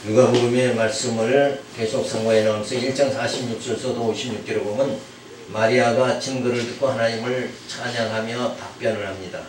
누가복음의 말씀을 계속 상고해 나오면서 1장 46절서도 56절에 보면 마리아가 증거를 듣고 하나님을 찬양하며 답변을 합니다.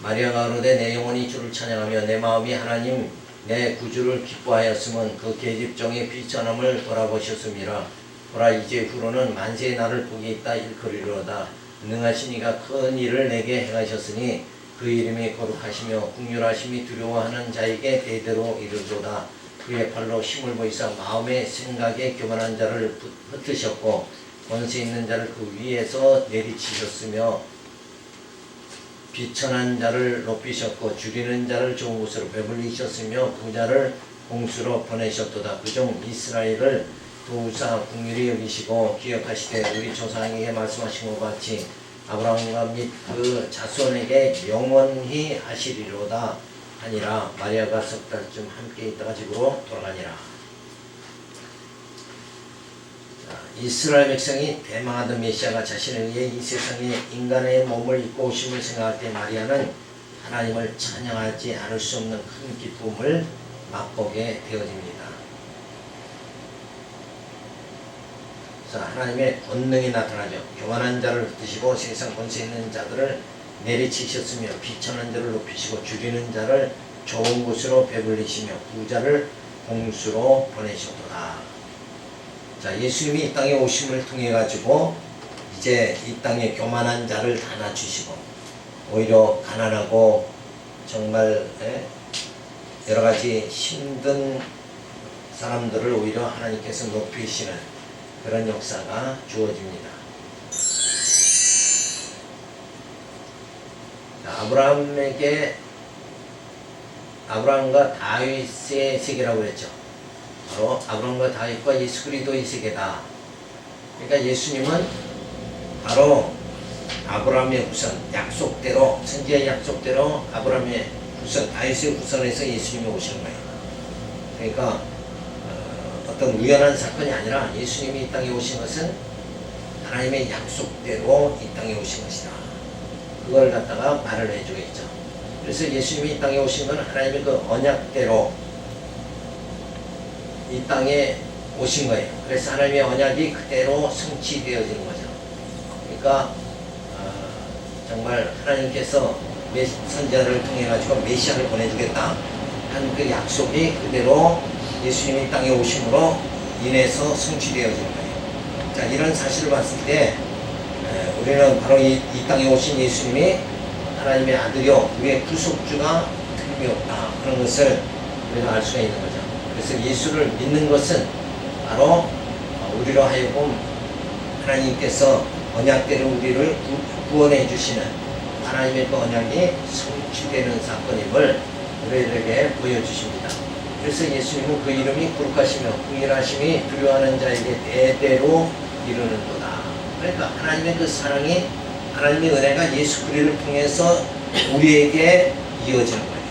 마리아가 가로되 내 영혼이 주를 찬양하며 내 마음이 하나님 내 구주를 기뻐하였으면 그 계집종의 비천함을 돌아보셨음이라. 보라 이제 후로는 만세의 날을 복이 있다 일컬이로다. 능하신 이가 큰 일을 내게 행하셨으니 그 이름이 거룩하시며 국률하심이 두려워하는 자에게 대대로 이르도다. 그의 팔로 힘을 보이사 마음의 생각에 교만한 자를 흩으셨고 권세 있는 자를 그 위에서 내리치셨으며 비천한 자를 높이셨고 줄이는 자를 좋은 곳으로 배불리셨으며 부자를 공수로 보내셨도다. 그중 이스라엘을 도우사 긍휼히 여기시고 기억하시되 우리 조상에게 말씀하신 것 같이 아브라함과 및 그 자손에게 영원히 하시리로다 하니라. 마리아가 석 달쯤 함께 있다가 집으로 돌아가니라. 이스라엘 백성이 대망하던 메시아가 자신에 의해 이 세상에 인간의 몸을 입고 오심을 생각할 때 마리아는 하나님을 찬양하지 않을 수 없는 큰 기쁨을 맛보게 되어집니다. 그래서 하나님의 권능이 나타나죠. 교만한 자를 흩으시고 세상 권세 있는 자들을 내리치셨으며 비천한 자를 높이시고 줄이는 자를 좋은 곳으로 배불리시며 부자를 공수로 보내셨도다. 자, 예수님이 이 땅에 오심을 통해 가지고 이제 이 땅에 교만한 자를 다 낮추시고 오히려 가난하고 정말 여러 가지 힘든 사람들을 오히려 하나님께서 높이시는 그런 역사가 주어집니다. 아브라함과 다윗의 세계라고 했죠. 바로 아브라함과 다윗과 예수 그리스도의 세계다. 그러니까 예수님은 바로 아브라함의 후손, 약속대로, 선지의 약속대로 아브라함의 후손, 다윗의 후손에서 예수님이 오시는 거예요. 그러니까 어떤 우연한 사건이 아니라 예수님이 이 땅에 오신 것은 하나님의 약속대로 이 땅에 오신 것이다. 그걸 갖다가 말을 해주겠죠. 그래서 예수님이 이 땅에 오신 건 하나님의 그 언약대로 이 땅에 오신 거예요. 그래서 하나님의 언약이 그대로 성취되어지는 거죠. 그러니까 정말 하나님께서 선지자를 통해 가지고 메시아를 보내주겠다 한 그 약속이 그대로 예수님이 이 땅에 오심으로 인해서 성취되어지는 거예요. 자, 이런 사실을 봤을 때 우리는 바로 이 땅에 오신 예수님이 하나님의 아들이요 우리의 구속주가 틀림이 없다. 그런 것을 우리가 알 수가 있는 거죠. 그래서 예수를 믿는 것은 바로 우리로 하여금 하나님께서 언약대로 우리를 구원해 주시는 하나님의 그 언약이 성취되는 사건임을 우리에게 보여주십니다. 그래서 예수님은 그 이름이 거룩하시며 긍휼하심이 두려워하는 자에게 대대로 이르는도다. 그러니까 하나님의 그 사랑이 하나님의 은혜가 예수 그리스도를 통해서 우리에게 이어지는 거예요.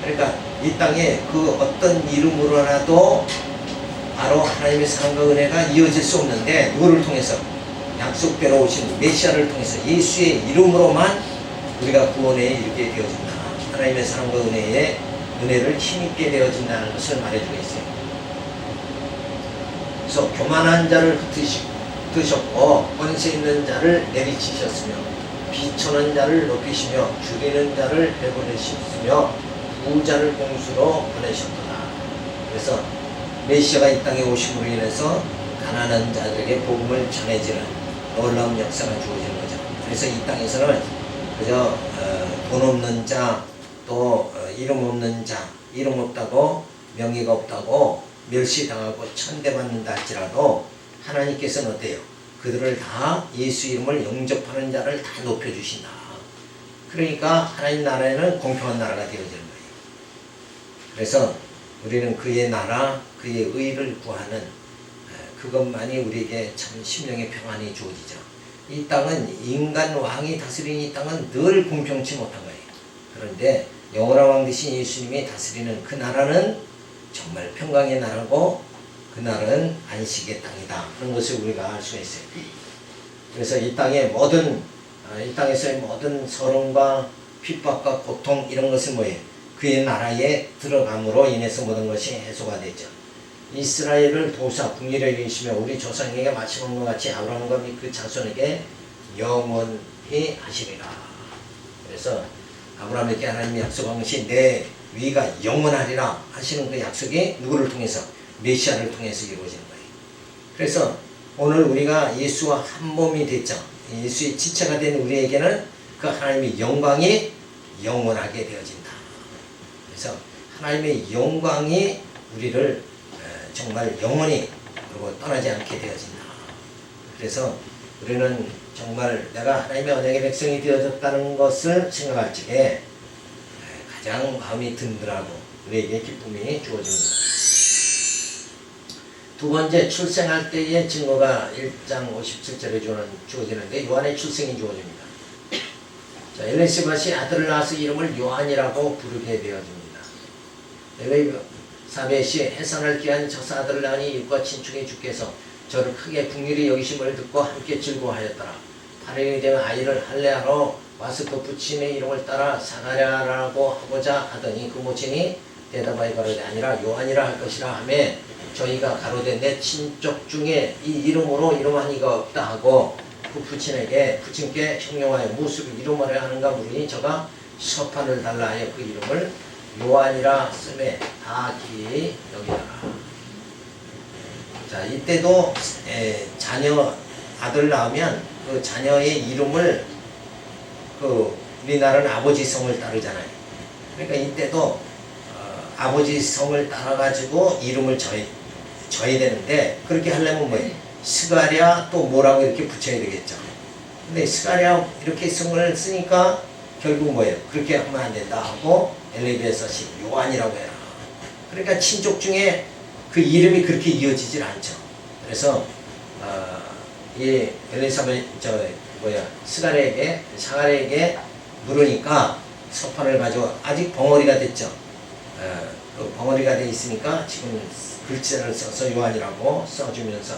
그러니까 이 땅에 그 어떤 이름으로라도 바로 하나님의 사랑과 은혜가 이어질 수 없는데 누구를 통해서? 약속대로 오신 메시아를 통해서 예수의 이름으로만 우리가 구원에 이르게 되어진다. 하나님의 사랑과 은혜를 힘있게 되어진다는 것을 말해주고 있어요. 그래서 교만한 자를 흩으셨고 권세 있는 자를 내리치셨으며 비천한 자를 높이시며 줄이는 자를 배분하셨으며 부자를 공수로 보내셨도다. 그래서 메시아가 이 땅에 오심으로 인해서 가난한 자들에게 복음을 전해지는 놀라운 역사가 주어지는 거죠. 그래서 이 땅에서는 그저 돈 없는 자, 또 이름 없는 자, 이름 없다고 명예가 없다고 멸시당하고 천대받는다 할지라도 하나님께서는 어때요? 그들을 다 예수 이름을 영접하는 자를 다 높여주신다. 그러니까 하나님 나라에는 공평한 나라가 되어지는 거예요. 그래서 우리는 그의 나라, 그의 의를 구하는 그것만이 우리에게 참 심령의 평안이 주어지죠. 이 땅은 인간 왕이 다스리는 이 땅은 늘 공평치 못한 거예요. 그런데 영원한 왕 되신 예수님이 다스리는 그 나라는 정말 평강의 나라고 그 나라는 안식의 땅이다. 그런 것을 우리가 알 수가 있어요. 그래서 이 땅에서의 모든 서름과 핍박과 고통 이런 것은 뭐예요? 그의 나라에 들어감으로 인해서 모든 것이 해소가 되죠. 이스라엘을 도우사 국리를 이루시며 우리 조상에게 마침한 것 같이 아브라함과 그 자손에게 영원히 하시리라. 그래서 아브라함에게 하나님이 약속한 것이 내 위가 영원하리라 하시는 그 약속이 누구를 통해서? 메시아를 통해서 이루어지는 거예요. 그래서 오늘 우리가 예수와 한 몸이 됐죠. 예수의 지체가 된 우리에게는 그 하나님의 영광이 영원하게 되어진다. 그래서 하나님의 영광이 우리를 정말 영원히 그리고 떠나지 않게 되어진다. 그래서 우리는 정말 내가 하나님의 언약의 백성이 되어졌다는 것을 생각할 적에 가장 마음이 든든하고 우리에게 기쁨이 주어집니다. 두 번째, 출생할 때의 증거가 1장 57절에 주어지는데 요한의 출생이 주어집니다. 자, 엘리사벳이 아들을 낳아서 이름을 요한이라고 부르게 되어집니다. 엘리사벳이 해산을 기한 저사 아들을 낳으니 이웃과 친척의 주께서 저를 크게 긍휼히 여기심을 듣고 함께 즐거워하였더라. 8일이 되면 아이를 할례하러 와서 그 부친의 이름을 따라 사가랴라고 하고자 하더니 그 모친이 대답하여 가로되 아니라 요한이라 할 것이라 하매 저희가 가로되 내 친족 중에 이 이름으로 이름한 이가 없다 하고 그 부친께 형용하여 무엇으로 이름하려 하는가 물으니 저가 서판을 달라 하여 그 이름을 요한이라 쓰매 다 기이 여기더라. 자, 이때도 자녀 아들 낳으면 그 자녀의 이름을 우리나라는 아버지 성을 따르잖아요. 그러니까 이때도 아버지 성을 따라가지고 이름을 져야 되는데 그렇게 하려면 뭐예요? 스가랴 또 뭐라고 이렇게 붙여야 되겠죠. 근데 스가랴 이렇게 성을 쓰니까 결국 뭐예요? 그렇게 하면 안 된다 하고 엘리사벳이 요한이라고 해라. 그러니까 친족 중에 그 이름이 그렇게 이어지질 않죠. 그래서 이 엘리사벳 사가랴에게 물으니까 서판을 가지고 아직 벙어리가 됐죠. 그 벙어리가 돼 있으니까 지금 글자를 써서 요한이라고 써주면서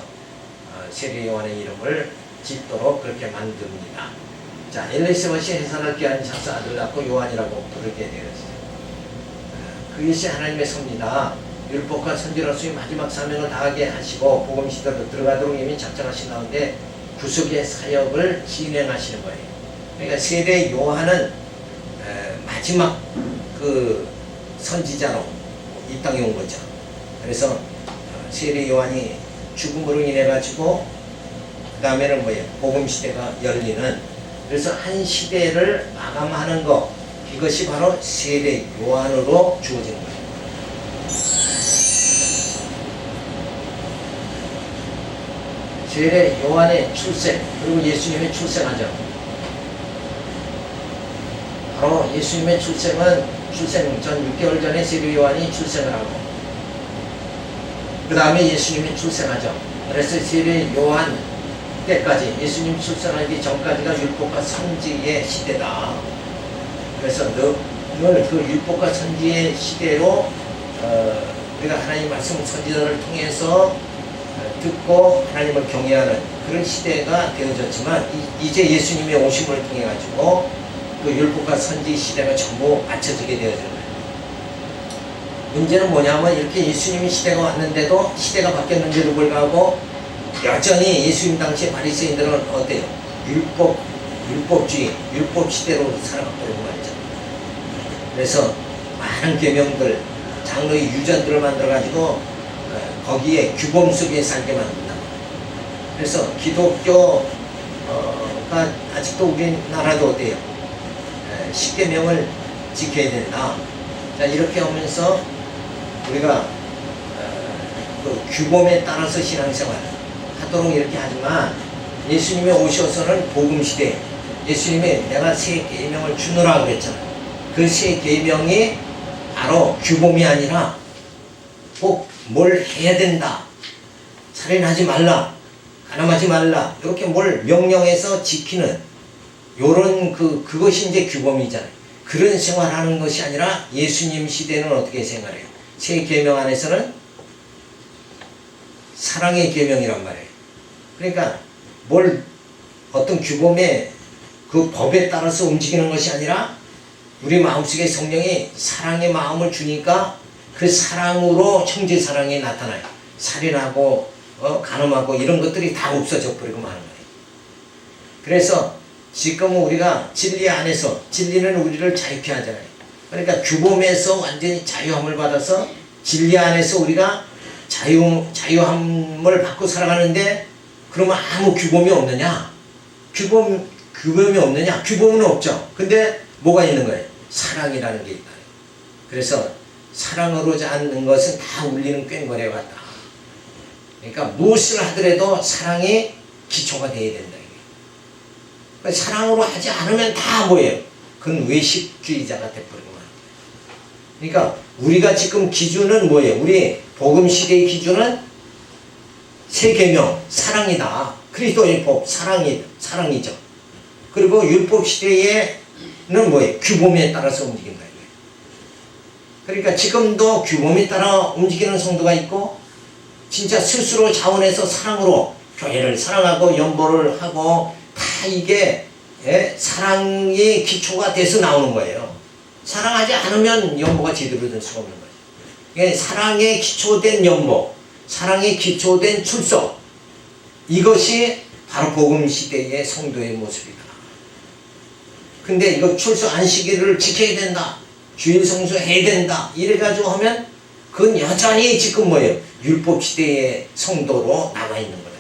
세례 요한의 이름을 짓도록 그렇게 만듭니다. 자, 엘리사벳이 해산을 기한 자사 아들 낳고 요한이라고 부르게 되었어요. 그것이 하나님의 섭니다. 율법과 선지로서의 마지막 사명을 다하게 하시고 복음 시대로 들어가도록 이미 작정하신 가운데 구속의 사역을 진행하시는 거예요. 그러니까 세례 요한은 마지막 그 선지자로 이 땅에 온 거죠. 그래서 세례 요한이 죽음으로 인해 가지고 그 다음에는 뭐예요? 복음 시대가 열리는, 그래서 한 시대를 마감하는 것, 이것이 바로 세례 요한으로 주어지는 거예요. 세례 요한의 출생, 그리고 예수님의 출생하죠. 바로 예수님의 출생은 출생 전 6개월 전에 세례 요한이 출생을 하고 그 다음에 예수님이 출생하죠. 그래서 세례 요한 때까지, 예수님 출생하기 전까지가 율법과 선지의 시대다. 그래서 늘 그 율법과 선지의 시대로 우리가 하나님 말씀 선지자를 통해서 듣고 하나님을 경외하는 그런 시대가 되어졌지만 이제 예수님의 오심을 통해 가지고 그 율법과 선지 시대가 전부 맞춰지게 되어지는 거예요. 문제는 뭐냐면 이렇게 예수님의 시대가 왔는데도, 시대가 바뀌었는데도 불구하고 여전히 예수님 당시에 바리새인들은 어때요? 율법주의, 율법 시대로 살아가고 있는 말이죠. 그래서 많은 계명들, 장로의 유전들을 만들어가지고 거기에 규범 속에 살게 만든다. 그래서 기독교가 아직도 우리나라도 어때요? 10계명을 지켜야 된다. 자, 이렇게 하면서 우리가 그 규범에 따라서 신앙생활 하도록 이렇게 하지만 예수님이 오셔서는 복음시대, 예수님이 내가 새 계명을 주노라 그랬잖아요. 그 새 계명이 바로 규범이 아니라 꼭 뭘 해야 된다, 살인하지 말라, 가늠하지 말라, 이렇게 뭘 명령해서 지키는 요런 그것이 이제 규범이잖아요. 그런 생활하는 것이 아니라 예수님 시대는 어떻게 생활해요? 새 계명 안에서는 사랑의 계명이란 말이에요. 그러니까 어떤 규범의 그 법에 따라서 움직이는 것이 아니라 우리 마음속에 성령이 사랑의 마음을 주니까 그 사랑으로 형제 사랑이 나타나요. 살인하고 간음하고 이런 것들이 다 없어져 버리고 마는 거예요. 그래서 지금 우리가 진리 안에서, 진리는 우리를 자유케 하잖아요. 그러니까 규범에서 완전히 자유함을 받아서 진리 안에서 우리가 자유함을 받고 살아가는데, 그러면 아무 규범이 없느냐? 규범이 없느냐? 규범은 없죠. 근데 뭐가 있는 거예요? 사랑이라는 게 있다. 그래서 사랑으로 하는 것은 다 울리는 꽹과리와 같다. 그러니까 무엇을 하더라도 사랑이 기초가 되어야 된다. 그러니까 사랑으로 하지 않으면 다 뭐예요? 그건 외식주의자가 돼버리고 말는 거예요. 그러니까 우리가 지금 기준은 뭐예요? 우리 복음시대의 기준은 세 계명, 사랑이다. 그리스도의 법, 사랑이죠. 그리고 율법 시대에는 뭐예요? 규범에 따라서 움직인다. 그러니까 지금도 규범에 따라 움직이는 성도가 있고, 진짜 스스로 자원해서 사랑으로 교회를 사랑하고 연보를 하고, 다 이게 사랑이 기초가 돼서 나오는 거예요. 사랑하지 않으면 연보가 제대로 될 수가 없는 거예요. 사랑에 기초된 연보, 사랑에 기초된 출석, 이것이 바로 복음시대의 성도의 모습이다. 근데 이거 출석 안식일을 지켜야 된다, 주일 성수해야 된다, 이래가지고 하면 그건 여전히 지금 뭐예요? 율법시대의 성도로 남아있는 거다.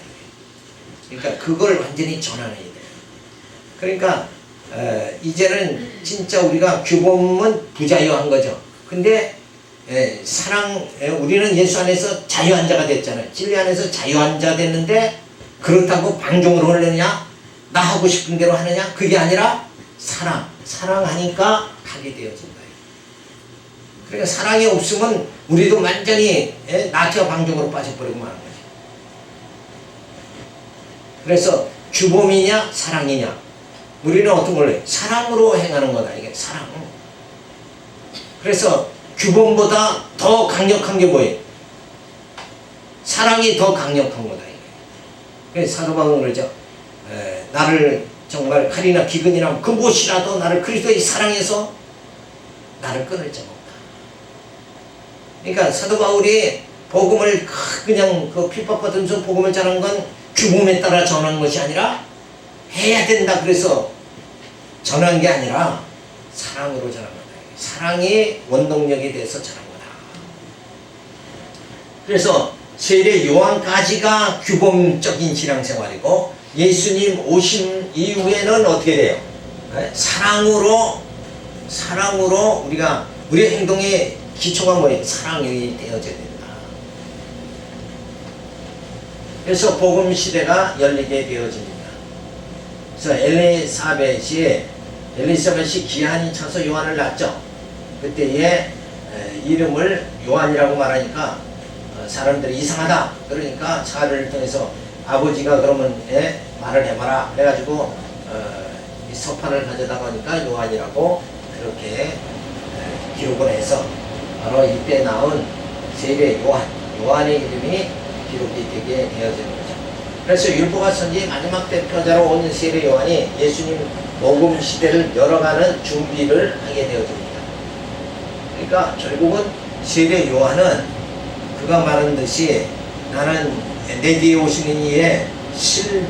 그러니까 그걸 완전히 전환해야 돼요. 그러니까 이제는 진짜 우리가 규범은 부자유한 거죠. 근데 우리는 예수 안에서 자유한 자가 됐잖아요. 진리 안에서 자유한 자 됐는데, 그렇다고 방종을 하느냐, 나 하고 싶은 대로 하느냐, 그게 아니라 사랑하니까 하게 되어진다. 그러니까 사랑이 없으면 우리도 완전히 나태와 방종으로 빠져버리고 마는 거죠. 그래서 규범이냐 사랑이냐, 우리는 어떤 걸로 해요? 사랑으로 행하는 거다. 이게 사랑. 그래서 규범보다 더 강력한 게 뭐예요? 사랑이 더 강력한 거다. 이게. 그래서 사도 바울은 그러죠. 나를 정말 칼이나 기근이나 그 무엇이라도 나를 그리스도의 사랑해서 나를 끊을 자가 없다. 그러니까 사도 바울이 복음을 그냥 그 핍박받으면서 복음을 전한 건 규범에 따라 전하는 것이 아니라 해야 된다 그래서 전한 게 아니라 사랑으로 전한 거다. 사랑이 원동력이 돼서 전한 거다. 그래서 세례 요한까지가 규범적인 신앙생활이고, 예수님 오신 이후에는 어떻게 돼요? 사랑으로 우리의 행동의 기초가 뭐예요? 사랑이 되어져야 된다. 그래서 복음 시대가 열리게 되어집니다. 그래서 엘리사벳이 기한이 차서 요한을 낳죠. 그때의 이름을 요한이라고 말하니까 사람들이 이상하다. 그러니까 사를 통해서 아버지가 그러면 말을 해봐라. 그래가지고 이 서판을 가져다 보니까 요한이라고 그렇게 기록을 해서 바로 이때 나온 세례 요한의 이름이 기록이 되게 되어지는 거죠. 그래서 율법과 선지의 마지막 대표자로 온 세례 요한이 예수님 복음 시대를 열어가는 준비를 하게 되어집니다. 그러니까 결국은 세례 요한은 그가 말한 듯이 나는 내 뒤에 오시는 이의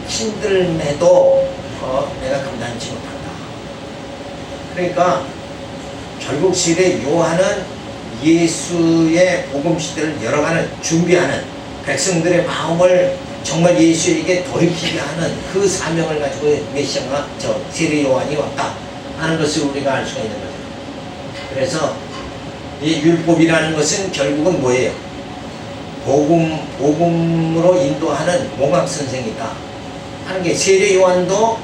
힘들매도 내가 감당치 못한다. 그러니까 결국 세례 요한은 예수의 복음 시대를 열어가는, 준비하는, 백성들의 마음을 정말 예수에게 돌이키게 하는 그 사명을 가지고 메시아가 세례 요한이 왔다 하는 것을 우리가 알 수가 있는 거죠. 그래서 이 율법이라는 것은 결국은 뭐예요? 복음으로 인도하는 몽학 선생이다 하는 게, 세례 요한도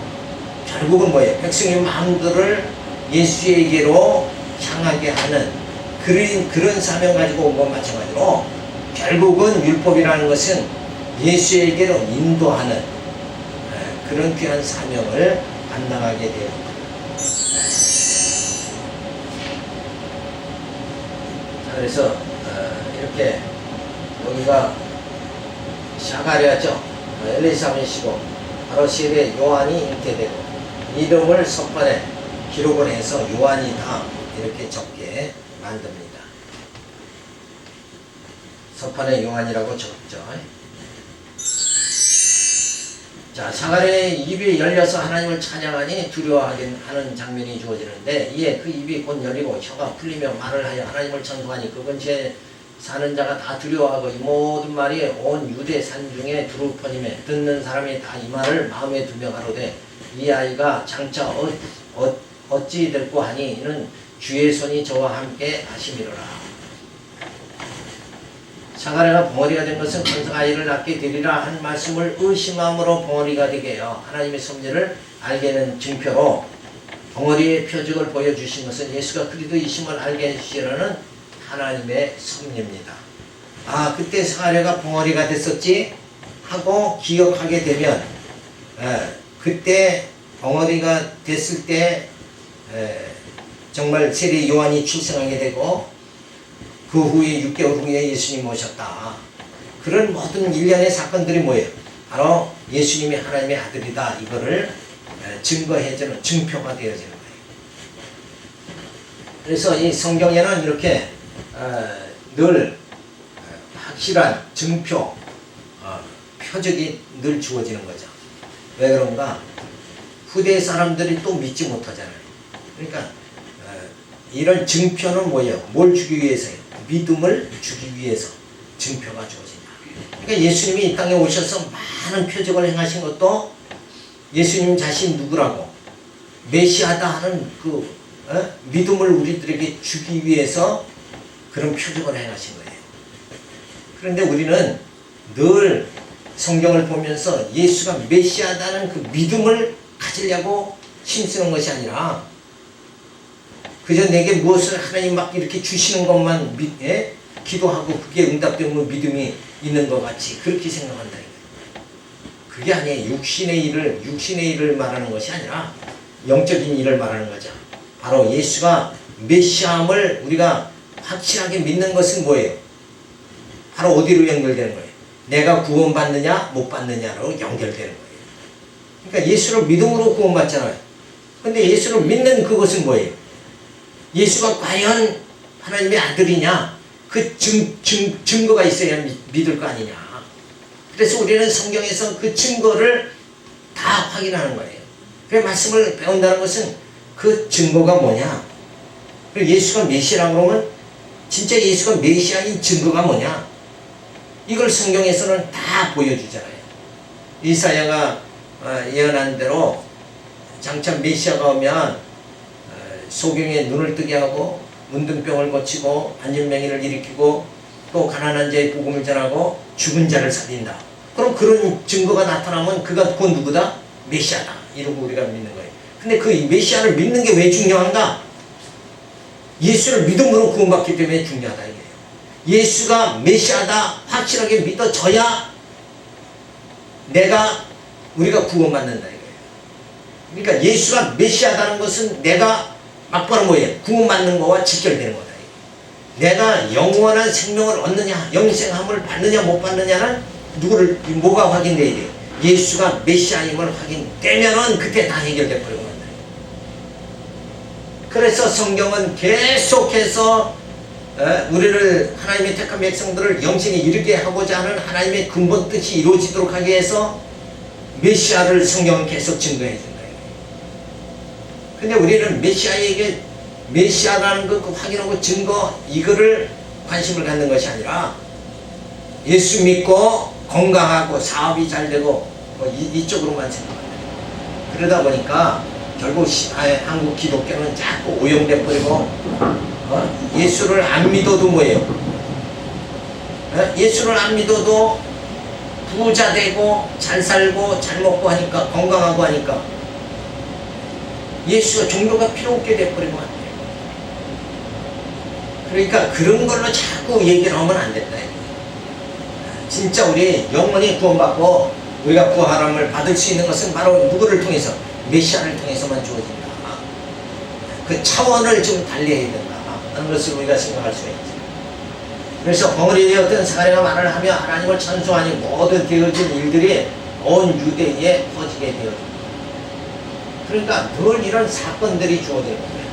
결국은 뭐예요? 백성의 마음들을 예수에게로 향하게 하는 그런 사명 가지고 온 것 마찬가지로, 결국은 율법이라는 것은 예수에게로 인도하는 그런 귀한 사명을 감당하게 됩니다. 그래서 이렇게 여기가 샤가랴죠. 엘리사벳이고 바로 세례 요한이 잉태되고 이름을 서판에 기록을 해서 요한이 다 이렇게 적게 만듭니다. 서판에 요한이라고 적죠. 자, 사가랴의 입이 열려서 하나님을 찬양하니 두려워하게 하는 장면이 주어지는데, 이에 그 입이 곧 열리고 혀가 풀리며 말을 하여 하나님을 찬송하니 그 근처에 사는 자가 다 두려워하고 이 모든 말이 온 유대 산중에 두루 퍼지매 듣는 사람이 다 이 말을 마음에 두며 가로되 이 아이가 장차 어찌 될꼬 하니 이는 주의 손이 저와 함께 하심이로라. 사가랴가 벙어리가 된 것은 건성아 이를 낳게 되리라 한 말씀을 의심함으로 벙어리가 되게 해요. 하나님의 섭리를 알게 하는 증표로 벙어리의 표적을 보여주신 것은 예수가 그리스도이심을 알게 해주시려는 하나님의 섭리입니다. 아, 그때 사가랴가 벙어리가 됐었지 하고 기억하게 되면, 그때 벙어리가 됐을 때 정말 세례 요한이 출생하게 되고 그 후에 6개월 후에 예수님이 오셨다. 그런 모든 일련의 사건들이 뭐예요? 바로 예수님이 하나님의 아들이다. 이거를 증거해주는 증표가 되어지는 거예요. 그래서 이 성경에는 이렇게 늘 확실한 증표, 표적이 늘 주어지는 거죠. 왜 그런가? 후대 사람들이 또 믿지 못하잖아요. 그러니까 이런 증표는 뭐예요? 뭘 주기 위해서요? 믿음을 주기 위해서 증표가 주어진다. 그러니까 예수님이 이 땅에 오셔서 많은 표적을 행하신 것도 예수님 자신 누구라고 메시아다 하는 그 믿음을 우리들에게 주기 위해서 그런 표적을 행하신 거예요. 그런데 우리는 늘 성경을 보면서 예수가 메시아다는 그 믿음을 가지려고 힘쓰는 것이 아니라 그저 내게 무엇을 하나님 막 이렇게 주시는 것만 기도하고 그게 응답되면 믿음이 있는 것 같이 그렇게 생각한다. 그게 아니에요. 육신의 일을 말하는 것이 아니라 영적인 일을 말하는 거죠. 바로 예수가 메시아임을 우리가 확실하게 믿는 것은 뭐예요? 바로 어디로 연결되는 거예요? 내가 구원받느냐 못 받느냐로 연결되는 거예요. 그러니까 예수를 믿음으로 구원받잖아요. 근데 예수를 믿는 그것은 뭐예요? 예수가 과연 하나님의 아들이냐? 그 증거가 있어야 믿을 거 아니냐? 그래서 우리는 성경에서 그 증거를 다 확인하는 거예요. 그 말씀을 배운다는 것은 그 증거가 뭐냐? 그리고 예수가 메시아라고 그러면 진짜 예수가 메시아인 증거가 뭐냐? 이걸 성경에서는 다 보여주잖아요. 이사야가 예언한 대로 장차 메시아가 오면 소경의 눈을 뜨게 하고 문둥병을 고치고 안진뱅이를 일으키고 또 가난한 자의 복음을 전하고 죽은 자를 살린다. 그럼 그런 증거가 나타나면 그건 누구다? 메시아다. 이러고 우리가 믿는 거예요. 근데 그 메시아를 믿는 게 왜 중요한가? 예수를 믿음으로 구원받기 때문에 중요하다 이거예요. 예수가 메시아다 확실하게 믿어져야 우리가 구원받는다 이거예요. 그러니까 예수가 메시아다는 것은 내가 막바로 뭐예요? 구원받는 거와 직결되는 거다. 내가 영원한 생명을 얻느냐, 영생함을 받느냐 못 받느냐는 뭐가 확인돼야 돼요? 예수가 메시아임을 확인되면은 그때 다 해결돼 버리고 만다. 그래서 성경은 계속해서 우리를 하나님의 택한 백성들을 영생에 이르게 하고자 하는 하나님의 근본 뜻이 이루어지도록 하기 위해서 메시아를 성경은 계속 증거해 준다. 근데 우리는 메시아라는 그 확인하고 증거 이거를 관심을 갖는 것이 아니라 예수 믿고 건강하고 사업이 잘 되고 이쪽으로만 생각합니다. 그러다 보니까 결국 한국 기독교는 자꾸 오염돼 버리고 예수를 안 믿어도 뭐예요? 예수를 안 믿어도 부자 되고 잘 살고 잘 먹고 하니까 건강하고 하니까 예수가 종교가 필요 없게 돼버리면 안 돼요. 그러니까 그런 걸로 자꾸 얘기를 하면 안 된다. 진짜 우리 영원히 구원받고 우리가 구하람을 받을 수 있는 것은 바로 누구를 통해서? 메시아를 통해서만 주어진다. 그 차원을 좀 달리해야 된다 하는 것을 우리가 생각할 수가 있죠. 그래서 벙어리 되었던 사가랴가 말을 하며 하나님을 찬송하니 모든 되어진 일들이 온 유대에 퍼지게 되어진다. 그러니까 늘 이런 사건들이 주어지는 거예요.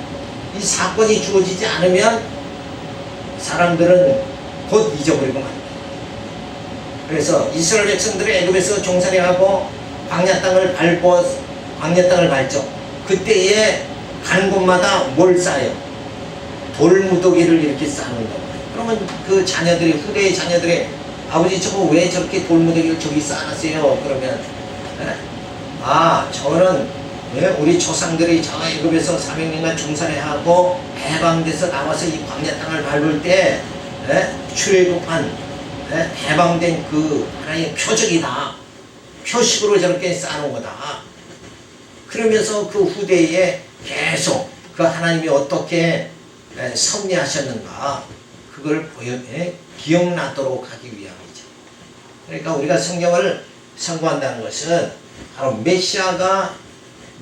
이 사건이 주어지지 않으면 사람들은 곧 잊어버리고 맙니다. 그래서 이스라엘 백성들이 애굽에서 종살이하고 광야 땅을 밟죠. 그때에 가는 곳마다 뭘 쌓아요? 돌무더기를 이렇게 쌓는 거예요. 그러면 그 자녀들이, 후대의 자녀들이, 아버지 저거 왜 저렇게 돌무더기를 저기 쌓아놨어요? 그러면 저는 우리 조상들이 저 애굽에서 400년간 종살이하고 해방돼서 나와서 이 광야 땅을 밟을 때 출애굽한 해방된 그 하나의 표적이다. 표식으로 저렇게 쌓아놓은 거다. 그러면서 그 후대에 계속 그 하나님이 어떻게 섭리하셨는가 그걸 기억나도록 하기 위함이죠. 그러니까 우리가 성경을 선고한다는 것은 바로 메시아가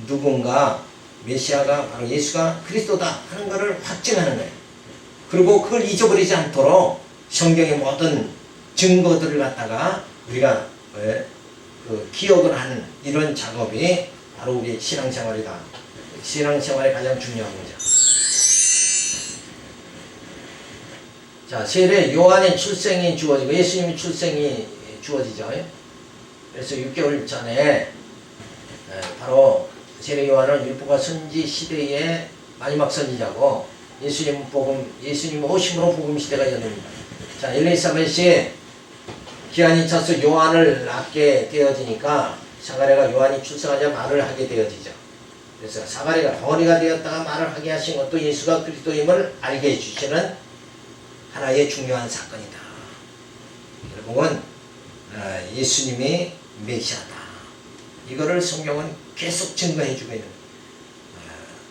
누군가, 메시아가 바로 예수가 그리스도다 하는 것을 확증하는 거예요. 그리고 그걸 잊어버리지 않도록 성경의 모든 증거들을 갖다가 우리가 기억을 하는 이런 작업이 바로 우리 신앙생활이다. 신앙생활의 가장 중요한 거죠. 자, 세례 요한의 출생이 주어지고 예수님의 출생이 주어지죠. 그래서 6개월 전에 바로 세례 요한은 율법과 선지 시대의 마지막 선지자고 예수님 오심으로 복음 시대가 열립니다. 자, 엘리사벳이 기한이 차서 요한을 낳게 되어지니까 사가랴가 요한이 출생하자 말을 하게 되어지죠. 그래서 사가랴가 덩어리가 되었다가 말을 하게 하신 것도 예수가 그리스도임을 알게 해주시는 하나의 중요한 사건이다. 결국은 예수님이 메시아다. 이거를 성경은 계속 증거해주고 있는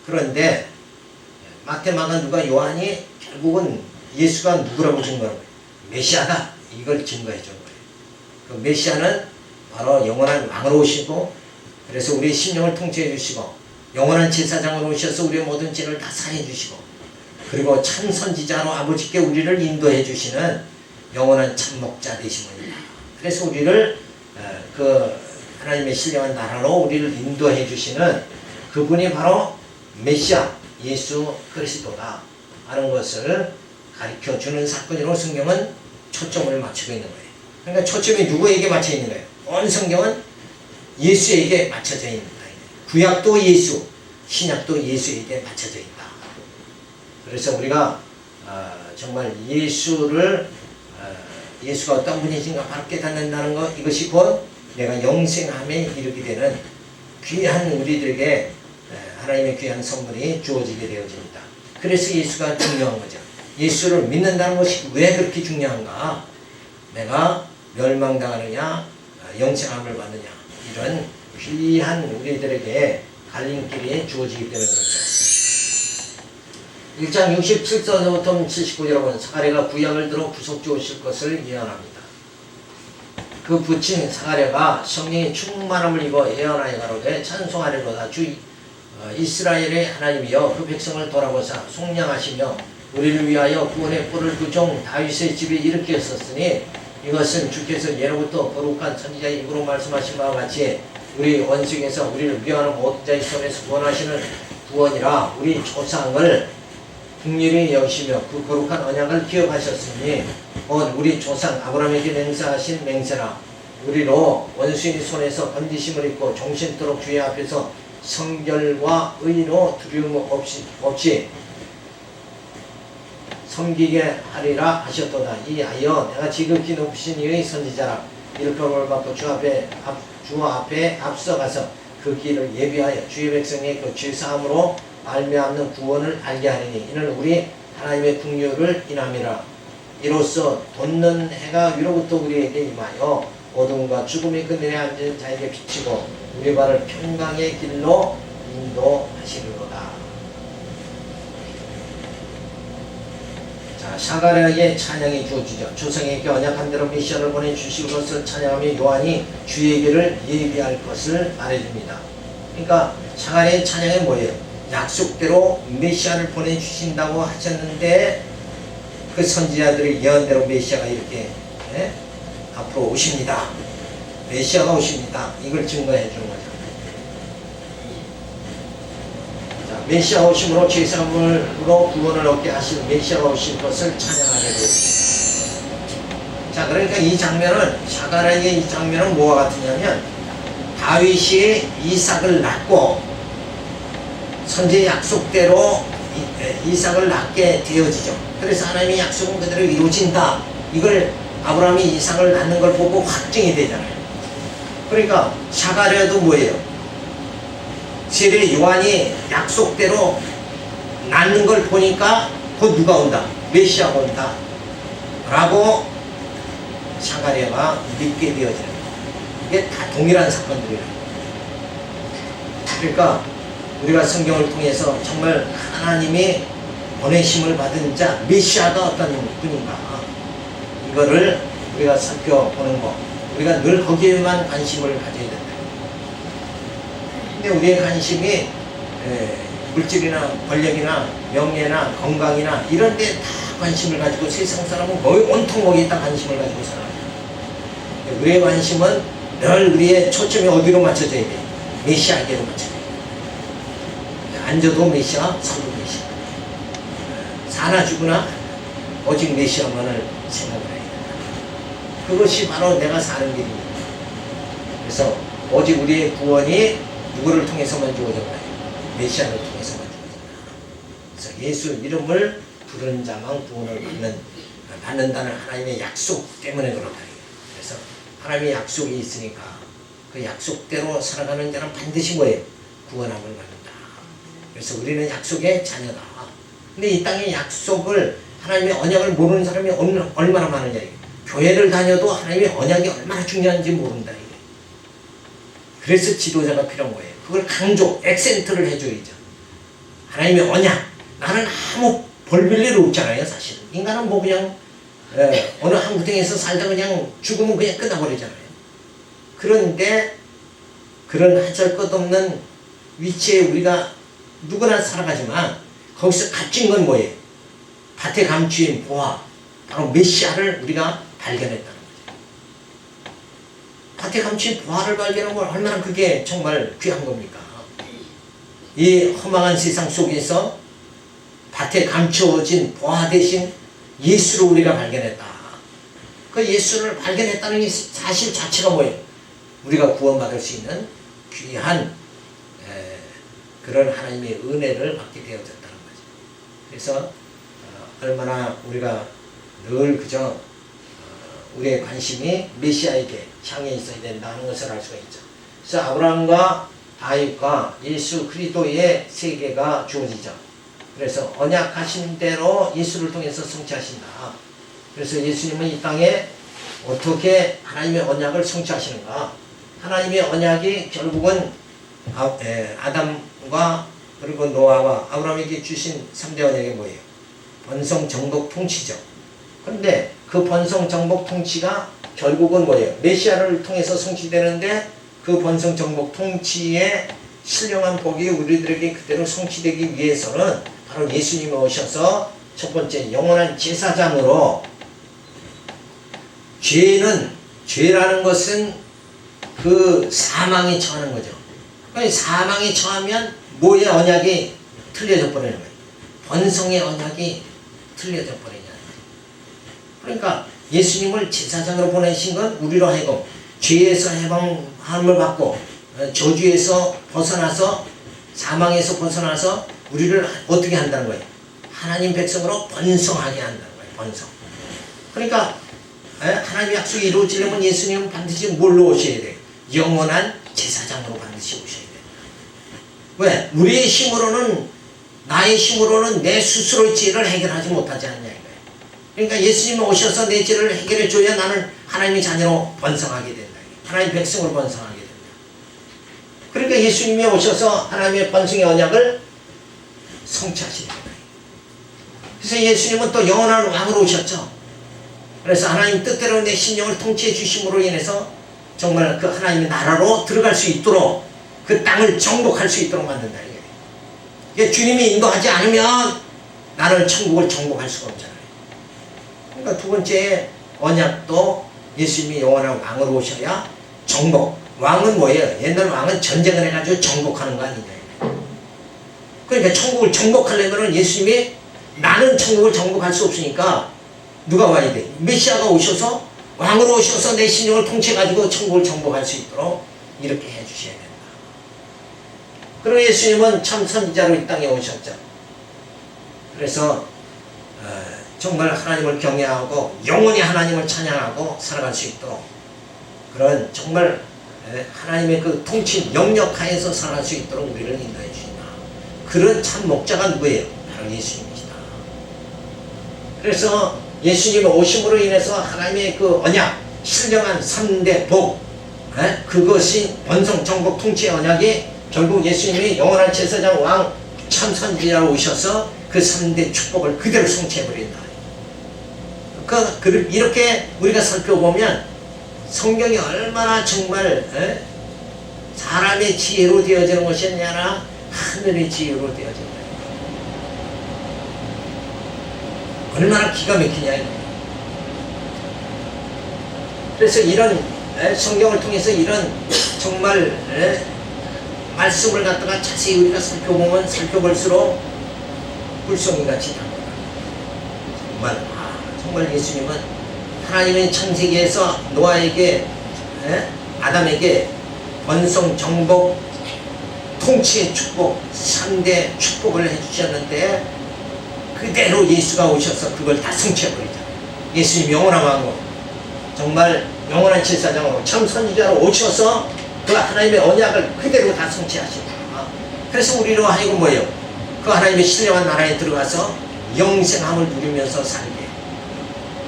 그런데 마태, 마가, 누가, 요한이 결국은 예수가 누구라고 증거하는 거예요? 메시아다. 이걸 증거해준 거예요. 그 메시아는 바로 영원한 왕으로 오시고 그래서 우리의 심령을 통치해 주시고 영원한 제사장으로 오셔서 우리의 모든 죄를 다 사해 주시고 그리고 참 선지자로 아버지께 우리를 인도해 주시는 영원한 참목자 되심입니다. 그래서 우리를 그 하나님의 신령한 나라로 우리를 인도해 주시는 그분이 바로 메시아 예수 그리스도다 하는 것을 가르쳐 주는 사건으로 성경은 초점을 맞추고 있는 거예요. 그러니까 초점이 누구에게 맞춰 있는 거예요? 온 성경은 예수에게 맞춰져 있는 거예요. 구약도 예수, 신약도 예수에게 맞춰져 있다. 그래서 우리가 정말 예수가 어떤 분이신가 바로 깨닫는다는 것, 이것이 곧 내가 영생함에 이르게 되는 귀한 우리들에게 하나님의 귀한 선물이 주어지게 되어집니다. 그래서 예수가 중요한 거죠. 예수를 믿는다는 것이 왜 그렇게 중요한가? 내가 멸망당하느냐 영생함을 받느냐 이런 귀한 우리들에게 갈림길이 주어지기 때문에 그렇죠. 1장 67절부터 79절은 사가랴가 구약을 들어 구속주 오실 것을 예언합니다. 그 붙인 사가랴가 성령의 충만함을 입어 예언하여 가로되 찬송하리로다. 주 이스라엘의 하나님이여 그 백성을 돌아보사 속량하시며 우리를 위하여 구원의 뿔을 그 종 다윗의 집에 일으켰었으니 이것은 주께서 예로부터 거룩한 선지자의 입으로 말씀하신 바와 같이 우리 원수에게서 우리를 위하는 모든 자의 손에서 구원하시는 구원이라. 우리 조상을 긍휼히 여기시며 그 거룩한 언약을 기억하셨으니 우리 조상 아브라함에게 맹세하신 맹세라. 우리로 원수의 손에서 건지심을 입고 종신토록 주의 앞에서 성결과 의로 두려움 없이 섬기게 하리라 하셨도다. 이하여 내가 지극히 높으신 이의 선지자라. 일컬음을 받고 주 앞에 앞서가서 그 길을 예비하여 주의 백성의 그 죄사함으로 말미암는 구원을 알게 하리니 이는 우리 하나님의 긍휼을 인함이라. 이로써 돋는 해가 위로부터 우리에게 임하여 어둠과 죽음의 그늘에 앉은 자에게 비치고 우리 발을 평강의 길로 인도하시리로다. 자, 사가랴에게 찬양이 주어지죠. 조상에게 언약한 대로 메시아를 보내주실 것을 찬양하며 요한이 주에게를 예비할 것을 말해줍니다. 그러니까 사가랴의 찬양이 뭐예요? 약속대로 메시아를 보내주신다고 하셨는데 그 선지자들의 예언대로 메시아가 이렇게 앞으로 오십니다. 메시아가 오십니다. 이걸 증거해 주는 거죠. 메시아 오심으로 죄사함으로 구원을 얻게 하신 메시아가 오신 것을 찬양하게 되었습니다. 자, 그러니까 이 장면은, 사가랴의 이 장면은 뭐와 같으냐면 다윗이 이삭을 낳고 선지의 약속대로 이삭을 낳게 되어지죠. 그래서 하나님의 약속은 그대로 이루어진다. 이걸 아브라함이 이삭을 낳는 걸 보고 확증이 되잖아요. 그러니까 사가랴도 뭐예요? 세례 요한이 약속대로 낳는 걸 보니까 곧 누가 온다? 메시아가 온다 라고 사가랴가 믿게 되어지는 거예요. 이게 다 동일한 사건들이에요. 그러니까 우리가 성경을 통해서 정말 하나님의 보내심을 받은 자 메시아가 어떤 분인가, 이거를 우리가 살펴보는 거, 우리가 늘 거기에만 관심을 가져야 된다. 근데 우리의 관심이 물질이나 권력이나 명예나 건강이나 이런 데 다 관심을 가지고, 세상 사람은 거의 온통 거기에다 관심을 가지고 살아요. 우리의 관심은 늘 우리의 초점이 어디로 맞춰져야 돼? 메시아에게로 맞춰야 돼. 앉아도 메시아, 서도 메시아. 사나 죽으나 오직 메시아만을 생각을 해야 된다. 그것이 바로 내가 사는 길입니다. 그래서 오직 우리의 구원이 누구를 통해서만 주어졌나요? 메시아를 통해서만 주어졌다. 그래서 예수 이름을 부르는 자만 구원을 받는다는 하나님의 약속 때문에 그렇다. 그래서 하나님의 약속이 있으니까 그 약속대로 살아가는 자는 반드시 뭐예요? 구원함을 받는다. 그래서 우리는 약속의 자녀다. 근데 이 땅의 약속을, 하나님의 언약을 모르는 사람이 얼마나 많으냐. 교회를 다녀도 하나님의 언약이 얼마나 중요한지 모른다. 그래서 지도자가 필요한 거예요. 그걸 강조, 액센트를 해줘야죠. 하나님의 언약. 나는 아무 벌 빌 일 없잖아요, 사실. 인간은 뭐 그냥 어느 한 구덩이에서 살다 그냥 죽으면 그냥 끝나버리잖아요. 그런데 그런 하잘것없는 위치에 우리가 누구나 살아가지만 거기서 갇힌 건 뭐예요? 밭에 감추인 보화, 바로 메시아를 우리가 발견했다는 거죠. 밭에 감추인 보화를 발견한 건 얼마나 그게 정말 귀한 겁니까? 이 험악한 세상 속에서 밭에 감추어진 보화 대신 예수를 우리가 발견했다. 그 예수를 발견했다는 이 사실 자체가 뭐예요? 우리가 구원받을 수 있는 귀한 그런 하나님의 은혜를 받게 되어졌다는 거죠. 그래서 얼마나 우리가 늘 그저 우리의 관심이 메시아에게 향해 있어야 된다는 것을 알 수가 있죠. 그래서 아브라함과 다윗과 예수 그리스도의 세계가 주어지죠. 그래서 언약하신 대로 예수를 통해서 성취하신다. 그래서 예수님은 이 땅에 어떻게 하나님의 언약을 성취하시는가? 하나님의 언약이 결국은 아담과 그리고 노아와 아브라함에게 주신 3대 언약이 뭐예요? 번성, 정복, 통치죠. 그런데 그 번성, 정복, 통치가 결국은 뭐예요? 메시아를 통해서 성취되는데 그 번성, 정복, 통치의 신령한 복이 우리들에게 그대로 성취되기 위해서는 바로 예수님이 오셔서 첫 번째 영원한 제사장으로, 죄라는 것은 그 사망에 처하는 거죠. 사망에 처하면 뭐의 언약이 틀려져 버리는 거예요? 번성의 언약이 틀려져 버리냐. 그러니까 예수님을 제사장으로 보내신 건 우리로 하여금 죄에서 해방함을 받고 저주에서 벗어나서, 사망에서 벗어나서 우리를 어떻게 한다는 거예요? 하나님 백성으로 번성하게 한다는 거예요. 번성. 그러니까 하나님의 약속이 이루어지려면 예수님은 반드시 뭘로 오셔야 돼요? 영원한 제사장으로 반드시 오셔야 돼요. 왜? 우리의 힘으로는, 나의 힘으로는 내 스스로의 죄를 해결하지 못하지 않냐 이거예요. 그러니까 예수님이 오셔서 내 죄를 해결해 줘야 나는 하나님의 자녀로 번성하게 된다. 하나님의 백성으로 번성하게 된다. 그러니까 예수님이 오셔서 하나님의 번성의 언약을 성취하시는 거예요. 그래서 예수님은 또 영원한 왕으로 오셨죠. 그래서 하나님 뜻대로 내 심령을 통치해 주심으로 인해서 정말 그 하나님의 나라로 들어갈 수 있도록, 그 땅을 정복할 수 있도록 만든다. 이게 주님이 인도하지 않으면 나는 천국을 정복할 수가 없잖아요. 그러니까 두 번째 언약도 예수님이 영원한 왕으로 오셔야 정복. 왕은 뭐예요? 옛날 왕은 전쟁을 해가지고 정복하는 거 아니냐. 그러니까 천국을 정복하려면 예수님이 나는 천국을 정복할 수 없으니까 누가 와야 돼? 메시아가 오셔서 왕으로 오셔서 내 신령을 통치해가지고 천국을 정복할 수 있도록 이렇게 해주셔야 된다. 그리고 예수님은 참 선지자로 이 땅에 오셨죠. 그래서 정말 하나님을 경외하고 영원히 하나님을 찬양하고 살아갈 수 있도록 그런 정말 하나님의 그 통치 영역 하에서 살아갈 수 있도록 우리를 인도해 주신다. 그런 참 목자가 누구예요? 바로 예수님이시다. 그래서 예수님 오심으로 인해서 하나님의 그 언약, 신령한 3대 복, 그것이 번성 정복 통치의 언약이 결국 예수님이 영원한 제사장 왕 참 선지자로 오셔서 그 3대 축복을 그대로 성취해버린다. 이렇게 우리가 살펴보면 성경이 얼마나 정말 사람의 지혜로 되어지는 것이 아니라 하늘의 지혜로 되어지는 거예요. 얼마나 기가 막히냐. 그래서 이런 성경을 통해서 이런 정말 말씀을 갖다가 자세히 우리가 살펴보면 살펴볼수록 불송이같이 답니다. 정말 예수님은 하나님의 창세기에서 노아에게 아담에게 번성 정복 통치의 축복 3대 축복을 해주셨는데 그대로 예수가 오셔서 그걸 다 성취해버리죠. 예수님 영원한 왕으로 정말 영원한 제사장으로 참 선지자로 오셔서 그 하나님의 언약을 그대로 다 성취하신다. 그래서 우리로 하여금 뭐예요? 그 하나님의 신령한 나라에 들어가서 영생함을 누리면서 살게.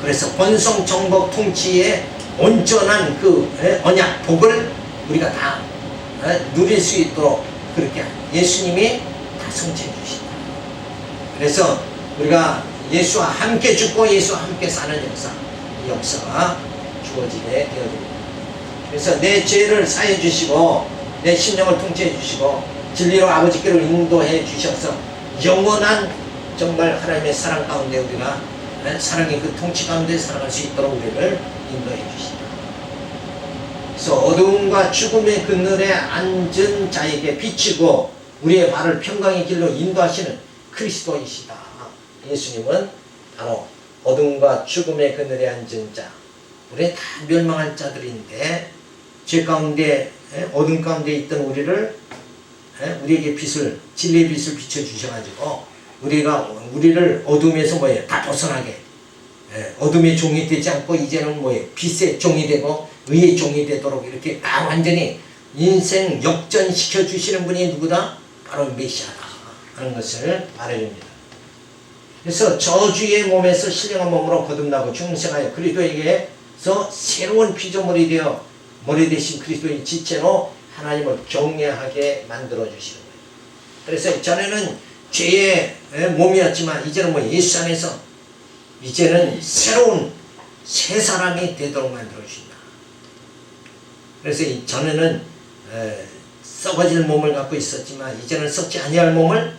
그래서 번성 정복 통치의 온전한 그 언약 복을 우리가 다 누릴 수 있도록 그렇게 예수님이 다 성취해 주신다. 그래서 우리가 예수와 함께 죽고 예수와 함께 사는 이 역사가 주어지게 되어집니다. 그래서 내 죄를 사해 주시고 내 심령을 통치해 주시고 진리로 아버지께로 인도해 주셔서 영원한 정말 하나님의 사랑 가운데 우리가 사랑의 그 통치 가운데 살아갈 수 있도록 우리를 인도해 주시다. 그래서 어두움과 죽음의 그늘에 앉은 자에게 비치고 우리의 발을 평강의 길로 인도하시는 그리스도이시다. 예수님은 바로 어둠과 죽음의 그늘에 앉은 자, 우리 다 멸망한 자들인데 죄 가운데 어둠 가운데 있던 우리를 우리에게 빛을 진리의 빛을 비춰 주셔가지고 우리를 어둠에서 뭐예요? 다 벗어나게 어둠의 종이 되지 않고 이제는 뭐예요? 빛의 종이 되고 의의 종이 되도록 이렇게 다 완전히 인생 역전시켜 주시는 분이 누구다? 바로 메시아다 하는 것을 말해줍니다. 그래서 저주의 몸에서 신령한 몸으로 거듭나고 중생하여 그리스도에게서 새로운 피조물이 되어 머리 대신 그리스도의 지체로 하나님을 경외하게 만들어 주시는 거예요. 그래서 전에는 죄의 몸이었지만 이제는 뭐 예수 안에서 이제는 새로운 새 사람이 되도록 만들어 주신다. 그래서 전에는 썩어질 몸을 갖고 있었지만 이제는 썩지 아니할 몸을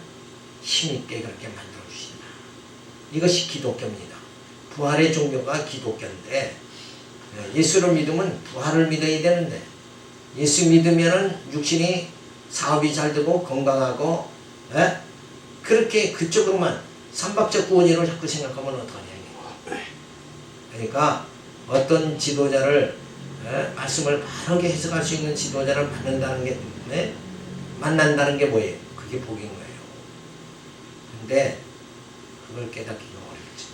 힘있게 그렇게 만들어 주신다. 이것이 기독교입니다. 부활의 종교가 기독교인데 예수를 믿으면 부활을 믿어야 되는데 예수 믿으면은 육신이 사업이 잘 되고 건강하고 그렇게 그쪽으로만 삼박적 구원이를 자꾸 생각하면 어떡하냐. 그러니까 어떤 지도자를 말씀을 바르게 해석할 수 있는 지도자를 만난다는 게 뭐예요? 그게 복인 거예요. 근데 그걸 깨닫기가 어렵죠.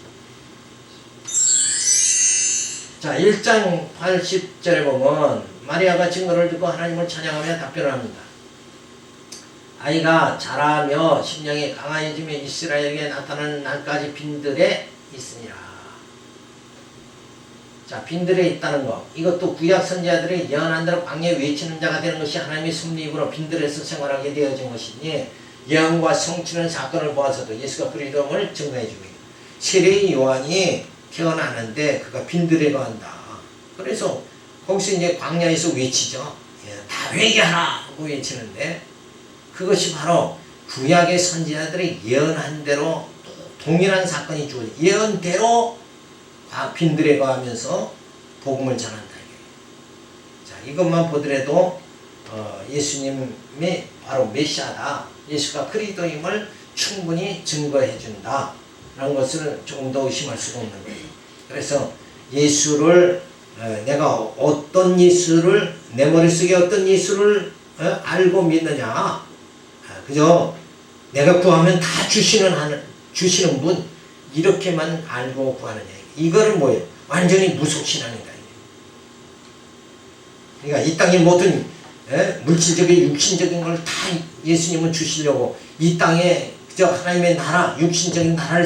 자, 1장 80절에 보면 마리아가 증거를 듣고 하나님을 찬양하며 답변을 합니다. 아이가 자라며 심령이 강하여지며 이스라엘에게 나타나는 날까지 빈들에 있으니라. 자, 빈들에 있다는 거. 이것도 구약 선지자들이 예언한 대로 광야에 외치는 자가 되는 것이 하나님의 섭리입으로 빈들에서 생활하게 되어진 것이니 예언과 성취는 사건을 보아서도 예수가 그리스도임을 증거해 줍니다. 세례의 요한이 태어나는데 그가 빈들에 거한다. 그래서 거기서 이제 광야에서 외치죠. 다 회개하라 하고 외치는데 그것이 바로 구약의 선지자들이 예언한 대로 동일한 사건이 주어져 예언대로 빈들에 거하면서 복음을 전한다. 자, 이것만 보더라도 예수님이 바로 메시아다. 예수가 그리스도임을 충분히 증거해 준다 라는 것을 조금 더 의심할 수가 없는 거예요. 그래서 예수를 내가 어떤 예수를 내 머릿속에 어떤 예수를 알고 믿느냐, 그저 내가 구하면 다 주시는 분 이렇게만 알고 구하느냐, 이거를 뭐예요? 완전히 무속신앙이다. 그러니까 이 땅의 모든 물질적인 육신적인 걸 다 예수님은 주시려고 이 땅에 그저 하나님의 나라, 육신적인 나라를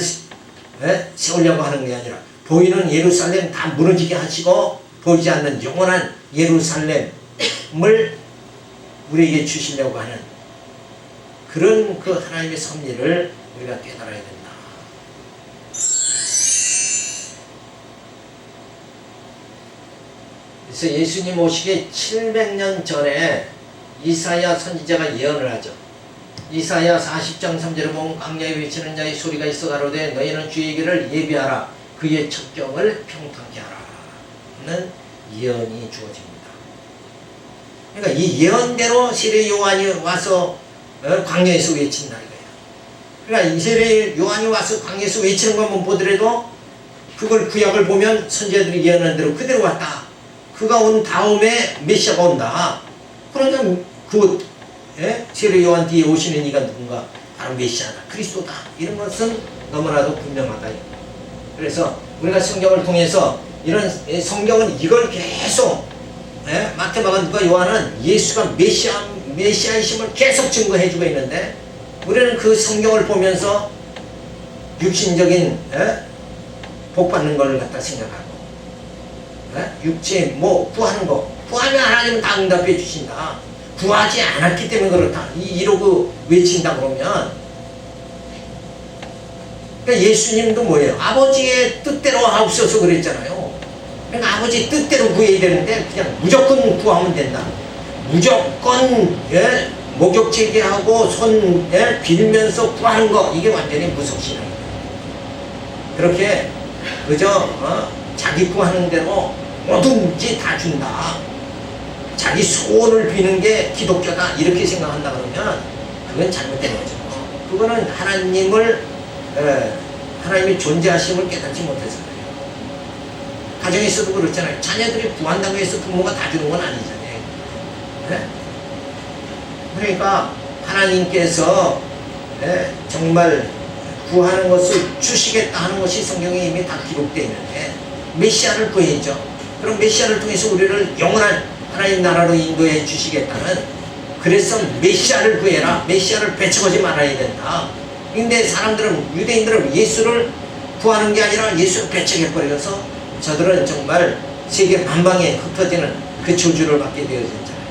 세우려고 하는 게 아니라 보이는 예루살렘 다 무너지게 하시고 보이지 않는 영원한 예루살렘을 우리에게 주시려고 하는 그런 그 하나님의 섭리를 우리가 깨달아야 된다. 그래서 예수님 오시기 700년 전에 이사야 선지자가 예언을 하죠. 이사야 40장 3절에 보면 광야에 외치는 자의 소리가 있어 가로되 너희는 주의 길을 예비하라 그의 첩경을 평탄케 하라는 예언이 주어집니다. 그러니까 이 예언대로 세례 요한이 와서 광야에서 외친다 이거예요. 그러니까 이 세례 요한이 와서 광야에서 외치는 것만 보더라도 그걸 구약을 보면 선지자들이 예언한 대로 그대로 왔다. 그가 온 다음에 메시아가 온다. 그러니까 그 세례 요한 뒤에 오시는 이가 누군가? 바로 메시아다, 그리스도다. 이런 것은 너무나도 분명하다. 그래서 우리가 성경을 통해서 이런 성경은 이걸 계속 마태, 마가, 누가, 요한은 예수가 메시아이심을 계속 증거해주고 있는데 우리는 그 성경을 보면서 육신적인 복 받는 걸 갖다 생각하고 육체 뭐 구하는 거 구하면 하나님은 다 응답해 주신다. 구하지 않았기 때문에 그렇다 이러고 외친다 그러면 그러니까 예수님도 뭐예요? 아버지의 뜻대로 하옵소서 그랬잖아요. 그러니까 아버지 뜻대로 구해야 되는데 그냥 무조건 구하면 된다. 무조건 목욕 제기하고 손 빌면서 구하는 거 이게 완전히 무속신앙이에요. 그렇게 그저 자기 구하는 대로 뭐든지 다 준다. 자기 소원을 비는 게 기독교다 이렇게 생각한다 그러면 그건 잘못된 거죠. 그거는 하나님의 존재하심을 깨닫지 못해서 그래요. 가정에서도 그렇잖아요. 자녀들이 구한다고 해서 부모가 다 주는 건 아니잖아요. 그러니까 하나님께서 정말 구하는 것을 주시겠다 하는 것이 성경에 이미 다 기록되어 있는데 메시아를 구해야죠. 그럼 메시아를 통해서 우리를 영원한 하나님 나라로 인도해 주시겠다는, 그래서 메시아를 구해라, 메시아를 배척하지 말아야 된다. 근데 사람들은, 유대인들은 예수를 구하는 게 아니라 예수를 배척해버려서 저들은 정말 세계 만방에 흩어지는 그 저주를 받게 되어졌잖아요.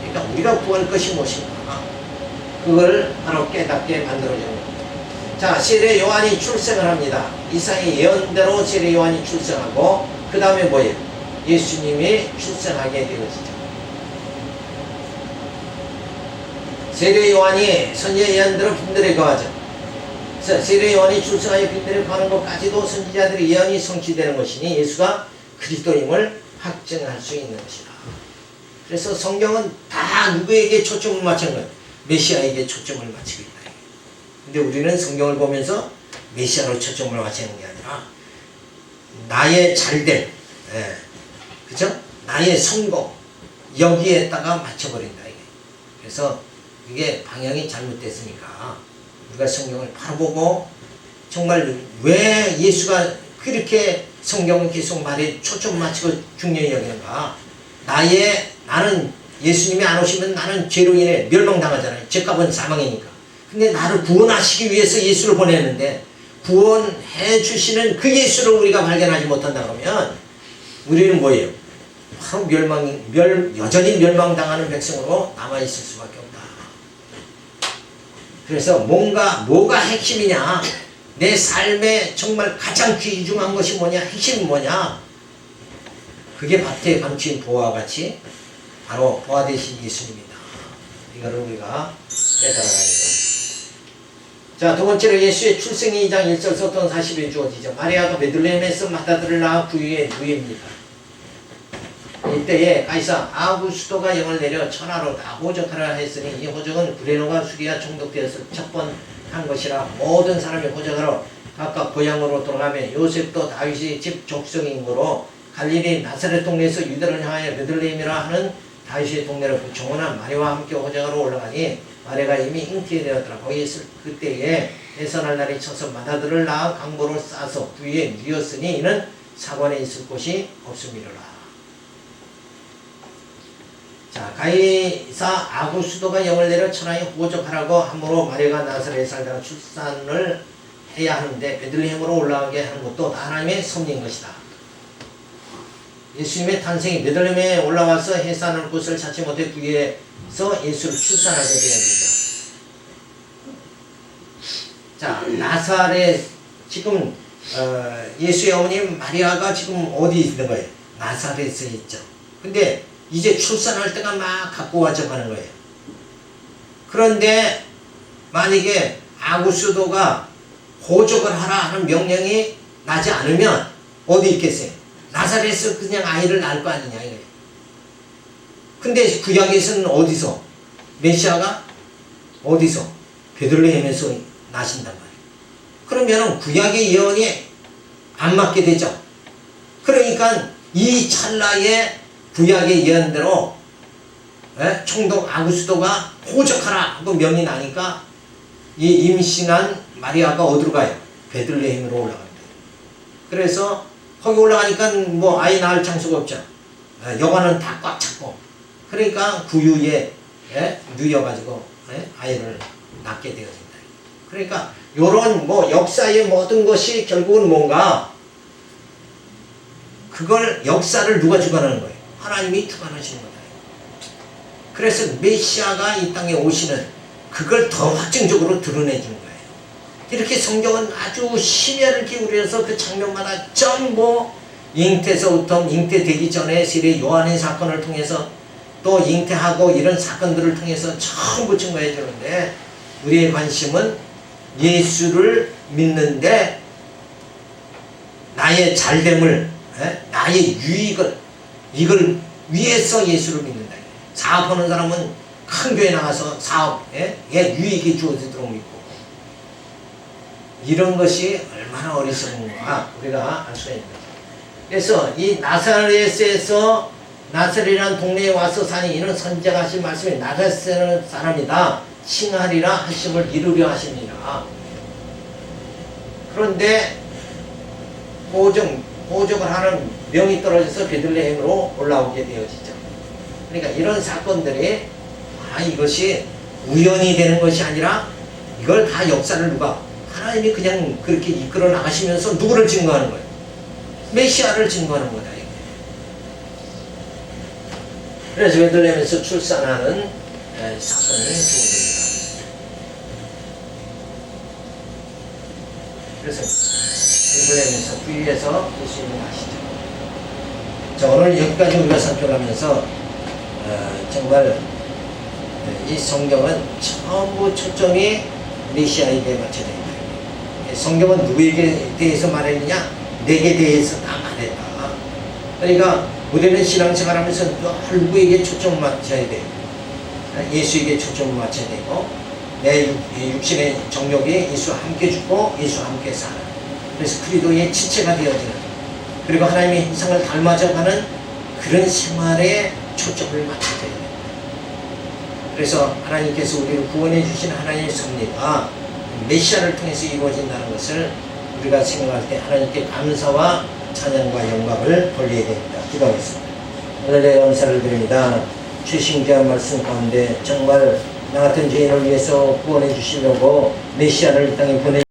그러니까 우리가 구할 것이 무엇인가, 그걸 바로 깨닫게 만들어주는 겁니다. 자, 세례 요한이 출생을 합니다. 이사의 예언대로 세례 요한이 출생하고 그 다음에 뭐예요? 예수님이 출생하게 되어지죠. 세례 요한이 선지자 예언대로 빈들에 거하죠. 세례 요한이 출생하여 빈들에 거하는 것까지도 선지자들의 예언이 성취되는 것이니 예수가 그리스도임을 확증할 수 있는 것이다. 그래서 성경은 다 누구에게 초점을 맞춘 거예요? 메시아에게 초점을 맞추고 있다. 근데 우리는 성경을 보면서 메시아로 초점을 맞추는 게 아니라 나의 잘됨, 그죠? 나의 성공, 여기에다가 맞춰버린다. 이게. 그래서 이게 방향이 잘못됐으니까 우리가 성경을 바로 보고 정말 왜 예수가 그렇게 성경을 계속 말해 초점 맞추고 중요히 여기는가? 나는 예수님이 안 오시면 나는 죄로 인해 멸망당하잖아요. 죄값은 사망이니까. 근데 나를 구원하시기 위해서 예수를 보냈는데 구원해 주시는 그 예수를 우리가 발견하지 못한다 그러면 우리는 뭐예요? 바로 여전히 멸망당하는 백성으로 남아있을 수밖에 없다. 그래서 뭐가 핵심이냐? 내 삶에 정말 가장 귀중한 것이 뭐냐? 핵심이 뭐냐? 그게 밭에 감춘 보화와 같이 바로 보화 되신 예수님이다. 이거를 우리가 깨달아가야 됩니다. 자, 두 번째로 예수의 출생이 2장 1절부터 40에 주어지죠. 마리아가 베들레헴에서 마다들을 낳아 부유의 누이입니다. 이때에 가이사 아구스도가 영을 내려 천하로 다 호적하라 했으니 이 호적은 구레노가 수리아 총독되어서 첫 번 한 것이라 모든 사람이 호적하러 각각 고향으로 돌아가며 요셉도 다윗의 집 족속인 거로 갈릴리 나사렛 동네에서 유대를 향하여 베들레헴이라 하는 다윗의 동네를 정원한 마리아와 함께 호적하러 올라가니 마리아가 이미 잉태에 되었더라. 거기 있을 그때에 해산할 날이 쳐서 마다들을 낳아 강보를 싸서 부위에 누였으니 이는 사관에 있을 곳이 없음이로라. 자, 가이사 아구스도가 영을 내려 천하에 호적하라고 함으로 마리아가 나사렛에 살다가 출산을 해야 하는데 베들레헴으로 올라가게 하는 것도 하나님의 섭리인 것이다. 예수님의 탄생이 베들레헴에 올라와서 해산할 곳을 찾지 못해 부위에서 예수를 출산하게 되었습니다. 자, 나사렛 지금 예수의 어머님 마리아가 지금 어디 있는 거예요? 나사렛에 있죠. 근데 이제 출산할 때가 막 갖고 와져 가는 거예요. 그런데 만약에 아구스도가 호적을 하라 하는 명령이 나지 않으면 어디 있겠어요? 나사렛에서 그냥 아이를 낳을 거 아니냐 이거예요. 근데 구약에서는 어디서? 메시아가 어디서? 베들레헴에서 나신단 말이에요. 그러면 구약의 예언이 안 맞게 되죠. 그러니까 이 찰나에 구약의 예언대로 총독 아구스도가 호적하라 하고 명이 나니까 이 임신한 마리아가 어디로 가요? 베들레헴으로 올라갑니다. 그래서 거기 올라가니까 뭐 아이 낳을 장소가 없죠. 여관은 다 꽉 찼고 그러니까 구유에 누여가지고 아이를 낳게 되어진다. 그러니까 요런 뭐 역사의 모든 것이 결국은 뭔가 그걸 역사를 누가 주관하는 거예요? 하나님이 주관하시는 거다. 그래서 메시아가 이 땅에 오시는 그걸 더 확증적으로 드러내주는 거예요. 이렇게 성경은 아주 심혈을 기울여서 그 장면마다 전부 잉태서부터 잉태되기 전에 세례 요한의 사건을 통해서 또 잉태하고 이런 사건들을 통해서 전부 증거해 주는데 우리의 관심은 예수를 믿는데 나의 잘됨을 나의 유익을 이걸 위해서 예수를 믿는다. 사업하는 사람은 큰 교회 나가서 사업에 유익이 주어지도록 믿고 이런 것이 얼마나 어리석은가 우리가 알 수가 있는 거죠. 그래서 이 나사렛에서 나사렛이라는 동네에 와서 사니 이는 선지자가 하신 말씀이 나사렛 사람이다 칭하리라 하심을 이루려 하십니다. 그런데 호적을 하는 명이 떨어져서 베들레헴으로 올라오게 되어지죠. 그러니까 이런 사건들이 이것이 우연이 되는 것이 아니라 이걸 다 역사를 누가 하나님이 그냥 그렇게 이끌어 나가시면서 누구를 증거하는 거예요? 메시아를 증거하는 거다. 그래서 베들레헴에서 출산하는 사건이 주어집니다. 그래서 베들레헴에서 부위에서 예수님을 아시죠. 자, 오늘 여기까지 우리가 살펴가면서 정말 이 성경은 전부 초점이 메시아에게 맞춰져 있다. 성경은 누구에게 대해서 말했느냐? 내게 대해서 다 말했다. 그러니까 우리는 신앙생활하면서 늘 누구에게 초점을 맞춰야 돼요. 예수에게 초점을 맞춰야 되고 내 육신의 정욕이 예수와 함께 죽고 예수와 함께 살아. 그래서 그리스도의 지체가 되어지는 그리고 하나님의 형상을 닮아져가는 그런 생활에 초점을 맞춰야 됩니다. 그래서 하나님께서 우리를 구원해 주신 하나님의 섭리가 메시아를 통해서 이루어진다는 것을 우리가 생각할 때 하나님께 감사와 찬양과 영광을 돌려야 됩니다. 기도하겠습니다. 오늘의 감사를 드립니다. 최신 귀한 말씀 가운데 정말 나 같은 죄인을 위해서 구원해 주시려고 메시아를 이 땅에 보내